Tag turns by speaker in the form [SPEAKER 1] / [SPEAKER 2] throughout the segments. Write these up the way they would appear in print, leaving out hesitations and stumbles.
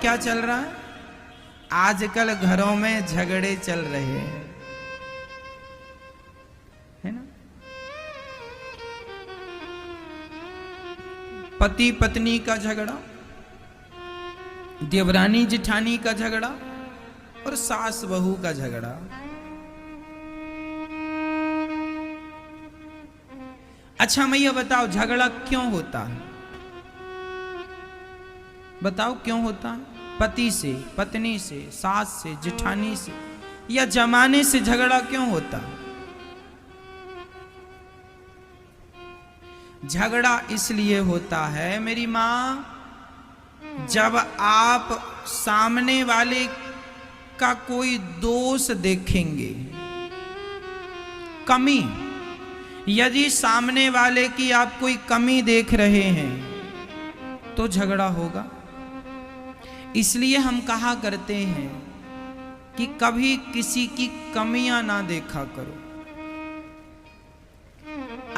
[SPEAKER 1] क्या चल रहा है? आजकल घरों में झगड़े चल रहे हैं, है ना? पति पत्नी का झगड़ा, देवरानी जिठानी का झगड़ा और सास बहू का झगड़ा। अच्छा मैया बताओ, झगड़ा क्यों होता है? बताओ क्यों होता है? पति से, पत्नी से, सास से, जिठानी से या जमाने से झगड़ा क्यों होता है? झगड़ा इसलिए होता है मेरी मां, जब आप सामने वाले का कोई दोष देखेंगे, कमी, यदि सामने वाले की आप कोई कमी देख रहे हैं तो झगड़ा होगा। इसलिए हम कहा करते हैं कि कभी किसी की कमियां ना देखा करो।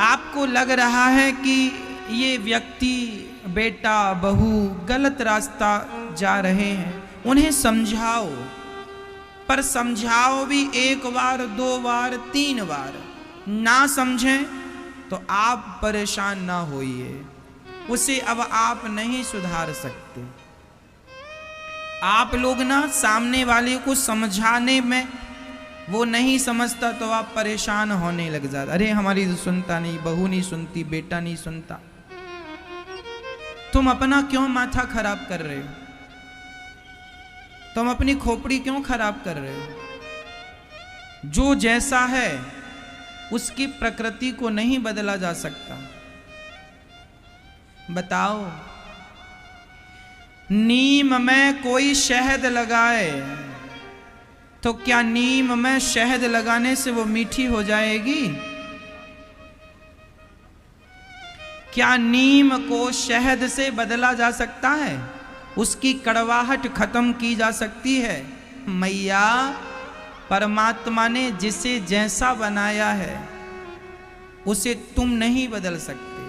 [SPEAKER 1] आपको लग रहा है कि ये व्यक्ति, बेटा बहू गलत रास्ता जा रहे हैं, उन्हें समझाओ, पर समझाओ भी एक बार, दो बार, तीन बार। ना समझें तो आप परेशान ना होइए, उसे अब आप नहीं सुधार सकते। आप लोग ना सामने वाले को समझाने में वो नहीं समझता तो आप परेशान होने लग जाते। अरे हमारी तो सुनता नहीं, बहू नहीं सुनती, बेटा नहीं सुनता। तुम अपना क्यों माथा खराब कर रहे हो? तुम अपनी खोपड़ी क्यों खराब कर रहे हो? जो जैसा है उसकी प्रकृति को नहीं बदला जा सकता। बताओ, नीम में कोई शहद लगाए तो क्या नीम में शहद लगाने से वो मीठी हो जाएगी? क्या नीम को शहद से बदला जा सकता है? उसकी कड़वाहट खत्म की जा सकती है? मैया, परमात्मा ने जिसे जैसा बनाया है उसे तुम नहीं बदल सकते,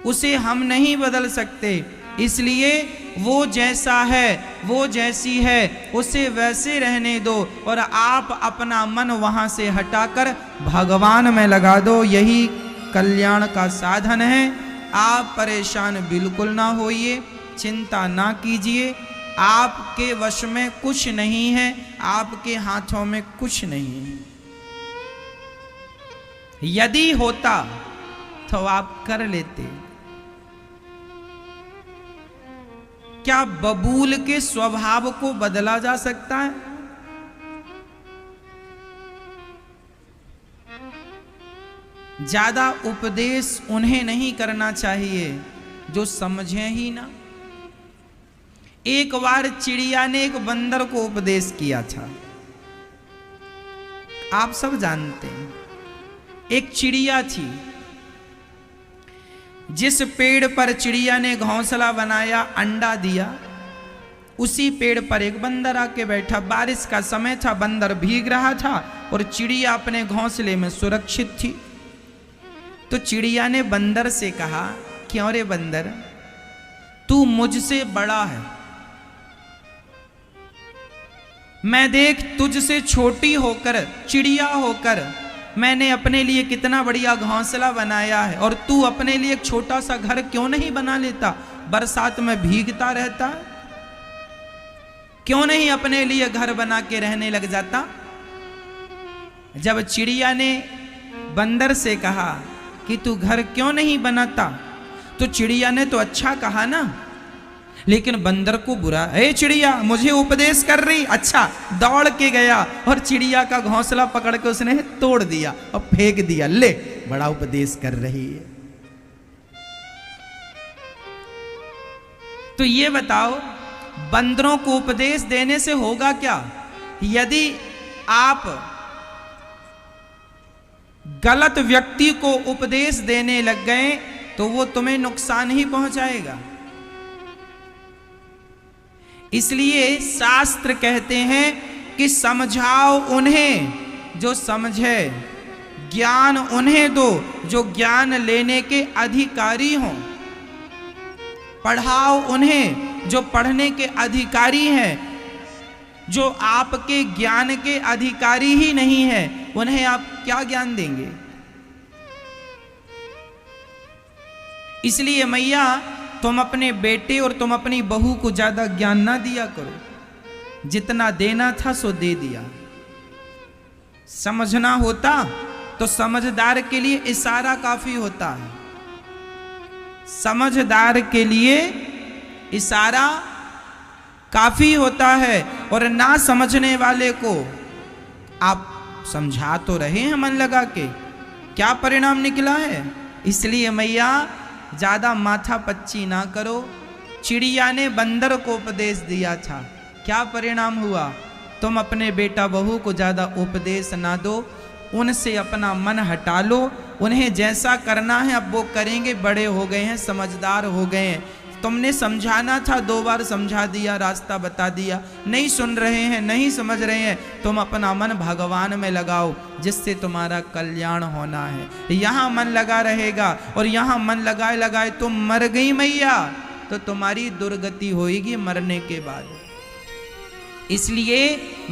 [SPEAKER 1] उसे हम नहीं बदल सकते। इसलिए वो जैसा है, वो जैसी है, उसे वैसे रहने दो और आप अपना मन वहां से हटाकर भगवान में लगा दो। यही कल्याण का साधन है। आप परेशान बिल्कुल ना होइए, चिंता ना कीजिए। आपके वश में कुछ नहीं है, आपके हाथों में कुछ नहीं है। यदि होता तो आप कर लेते। क्या बबूल के स्वभाव को बदला जा सकता है? ज्यादा उपदेश उन्हें नहीं करना चाहिए जो समझे ही ना। एक बार चिड़िया ने एक बंदर को उपदेश किया था, आप सब जानते हैं। एक चिड़िया थी, जिस पेड़ पर चिड़िया ने घोंसला बनाया, अंडा दिया, उसी पेड़ पर एक बंदर आके बैठा। बारिश का समय था, बंदर भीग रहा था और चिड़िया अपने घोंसले में सुरक्षित थी। तो चिड़िया ने बंदर से कहा, क्यों रे बंदर, तू मुझसे बड़ा है, मैं देख तुझसे छोटी होकर, चिड़िया होकर मैंने अपने लिए कितना बढ़िया घोंसला बनाया है, और तू अपने लिए एक छोटा सा घर क्यों नहीं बना लेता? बरसात में भीगता रहता, क्यों नहीं अपने लिए घर बना के रहने लग जाता? जब चिड़िया ने बंदर से कहा कि तू घर क्यों नहीं बनाता, तो चिड़िया ने तो अच्छा कहा ना, लेकिन बंदर को बुरा, ए चिड़िया मुझे उपदेश कर रही। अच्छा, दौड़ के गया और चिड़िया का घोंसला पकड़ के उसने तोड़ दिया और फेंक दिया। ले, बड़ा उपदेश कर रही है। तो ये बताओ, बंदरों को उपदेश देने से होगा क्या? यदि आप गलत व्यक्ति को उपदेश देने लग गए तो वो तुम्हें नुकसान ही पहुंचाएगा। इसलिए शास्त्र कहते हैं कि समझाओ उन्हें जो समझे, ज्ञान उन्हें दो जो ज्ञान लेने के अधिकारी हों, पढ़ाओ उन्हें जो पढ़ने के अधिकारी हैं, जो आपके ज्ञान के अधिकारी ही नहीं है, उन्हें आप क्या ज्ञान देंगे? इसलिए मैया तुम अपने बेटे और तुम अपनी बहू को ज्यादा ज्ञान ना दिया करो, जितना देना था सो दे दिया। समझना होता तो समझदार के लिए इशारा काफी होता है, समझदार के लिए इशारा काफी होता है, और ना समझने वाले को आप समझा तो रहे हैं मन लगा के, क्या परिणाम निकला है? इसलिए मैया ज्यादा माथा पच्ची ना करो। चिड़िया ने बंदर को उपदेश दिया था, क्या परिणाम हुआ? तुम अपने बेटा बहू को ज्यादा उपदेश ना दो, उनसे अपना मन हटा लो, उन्हें जैसा करना है अब वो करेंगे, बड़े हो गए हैं, समझदार हो गए हैं। तुमने समझाना था, 2 बार समझा दिया, रास्ता बता दिया, नहीं सुन रहे हैं, नहीं समझ रहे हैं, तुम अपना मन भगवान में लगाओ, जिससे तुम्हारा कल्याण होना है। यहाँ मन लगा रहेगा और यहाँ मन लगाए लगाए तुम मर गई मैया, तो तुम्हारी दुर्गति होगी मरने के बाद। इसलिए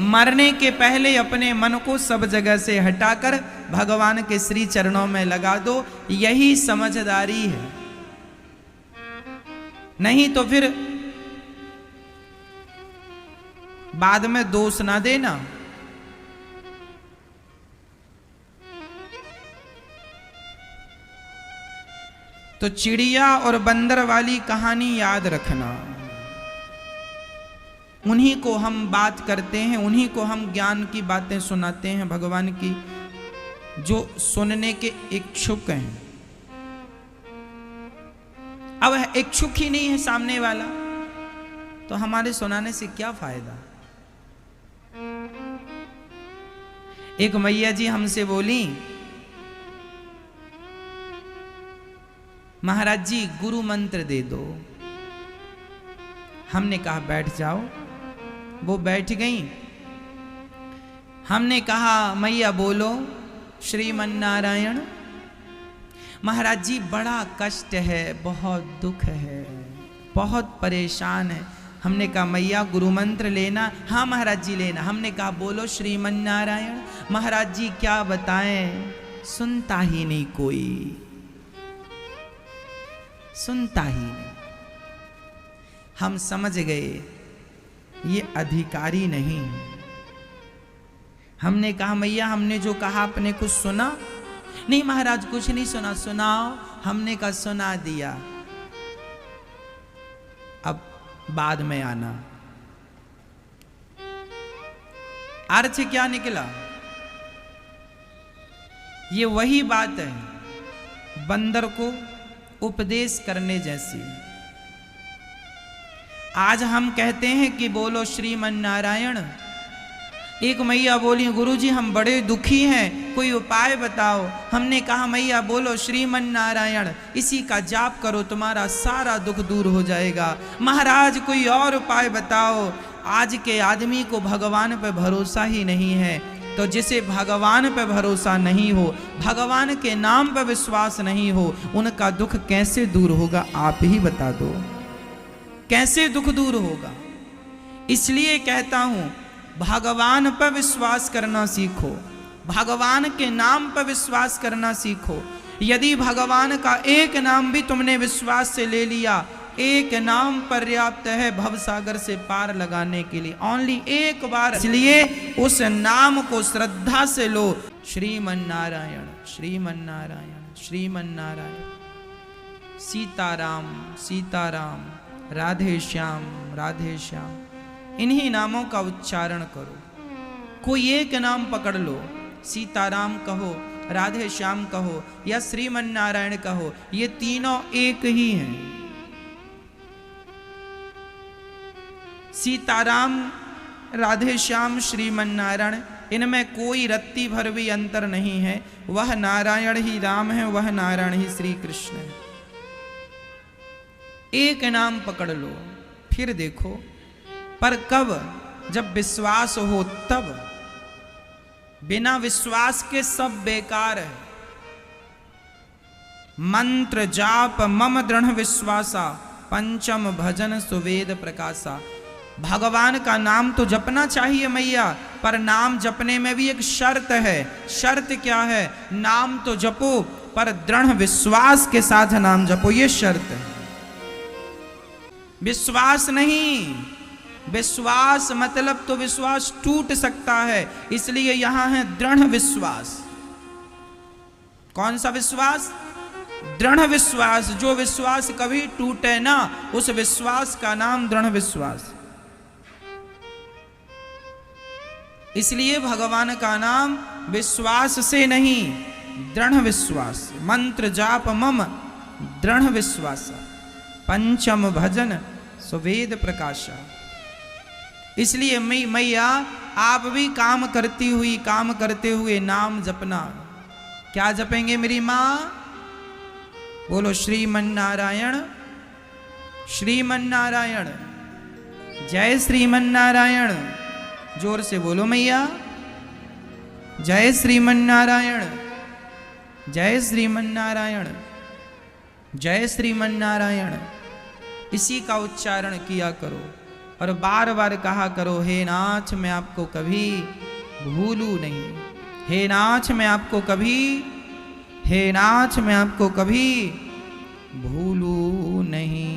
[SPEAKER 1] मरने के पहले अपने मन को सब जगह से हटाकर भगवान के श्री चरणों में लगा दो, यही समझदारी है। नहीं तो फिर बाद में दोष ना देना। तो चिड़िया और बंदर वाली कहानी याद रखना, उन्हीं को हम बात करते हैं, उन्हीं को हम ज्ञान की बातें सुनाते हैं भगवान की, जो सुनने के इच्छुक हैं। अब इच्छुक ही नहीं है सामने वाला, तो हमारे सुनाने से क्या फायदा? एक मैया जी हमसे बोली, महाराज जी गुरु मंत्र दे दो। हमने कहा बैठ जाओ, वो बैठ गई। हमने कहा मैया बोलो श्रीमन नारायण। महाराज जी बड़ा कष्ट है, बहुत दुख है, बहुत परेशान है। हमने कहा मैया गुरु मंत्र लेना। हाँ महाराज जी लेना। हमने कहा बोलो श्रीमन नारायण। महाराज जी क्या बताएं, सुनता ही नहीं कोई, सुनता ही नहीं। हम समझ गए ये अधिकारी नहीं। हमने कहा मैया हमने जो कहा आपने कुछ सुना? नहीं महाराज कुछ नहीं सुना। सुनाओ। हमने कहा सुना दिया, अब बाद में आना। अर्थ क्या निकला? ये वही बात है बंदर को उपदेश करने जैसी। आज हम कहते हैं कि बोलो श्रीमन नारायण। एक मैया बोली गुरुजी हम बड़े दुखी हैं, कोई उपाय बताओ। हमने कहा मैया बोलो श्रीमन नारायण, इसी का जाप करो, तुम्हारा सारा दुख दूर हो जाएगा। महाराज कोई और उपाय बताओ। आज के आदमी को भगवान पे भरोसा ही नहीं है, तो जिसे भगवान पे भरोसा नहीं हो, भगवान के नाम पे विश्वास नहीं हो, उनका दुख कैसे दूर होगा? आप ही बता दो, कैसे दुख दूर होगा? इसलिए कहता हूं भगवान पर विश्वास करना सीखो, भगवान के नाम पर विश्वास करना सीखो। यदि भगवान का एक नाम भी तुमने विश्वास से ले लिया, एक नाम पर्याप्त है भवसागर से पार लगाने के लिए, ओनली एक बार। इसलिए उस नाम को श्रद्धा से लो, श्रीमन नारायण श्रीमन नारायण श्रीमन नारायण, सीताराम सीताराम, राधे श्याम राधे श्याम, इन्हीं नामों का उच्चारण करो। कोई एक नाम पकड़ लो, सीताराम कहो, राधे श्याम कहो या श्रीमन नारायण कहो, ये तीनों एक ही हैं। सीताराम राधे श्याम श्रीमन नारायण, इनमें कोई रत्ती भर भी अंतर नहीं है। वह नारायण ही राम है, वह नारायण ही श्री कृष्ण है। एक नाम पकड़ लो, फिर देखो। पर कब? जब विश्वास हो तब। बिना विश्वास के सब बेकार है। मंत्र जाप मम दृढ़ विश्वासा पंचम भजन सुवेद प्रकाशा। भगवान का नाम तो जपना चाहिए मैया, पर नाम जपने में भी एक शर्त है। शर्त क्या है? नाम तो जपो पर दृढ़ विश्वास के साथ नाम जपो, ये शर्त है। विश्वास नहीं, विश्वास मतलब तो विश्वास टूट सकता है, इसलिए यहां है दृढ़ विश्वास। कौन सा विश्वास? दृढ़ विश्वास। जो विश्वास कभी टूटे ना, उस विश्वास का नाम दृढ़ विश्वास। इसलिए भगवान का नाम विश्वास से नहीं, दृढ़ विश्वास। मंत्र जाप मम दृढ़ विश्वास, पंचम भजन सुवेद प्रकाशा। इसलिए मैया आप भी काम करते हुए नाम जपना। क्या जपेंगे मेरी माँ? बोलो श्रीमन्नारायण, श्रीमन्नारायण, जय श्रीमन्नारायण। जोर से बोलो मैया, जय श्रीमन्नारायण, जय श्रीमन्नारायण, जय श्रीमन्नारायण। इसी का उच्चारण किया करो और बार बार कहा करो, हे नाथ मैं आपको कभी भूलूं नहीं, हे नाथ मैं आपको कभी, हे नाथ मैं आपको कभी भूलूं नहीं।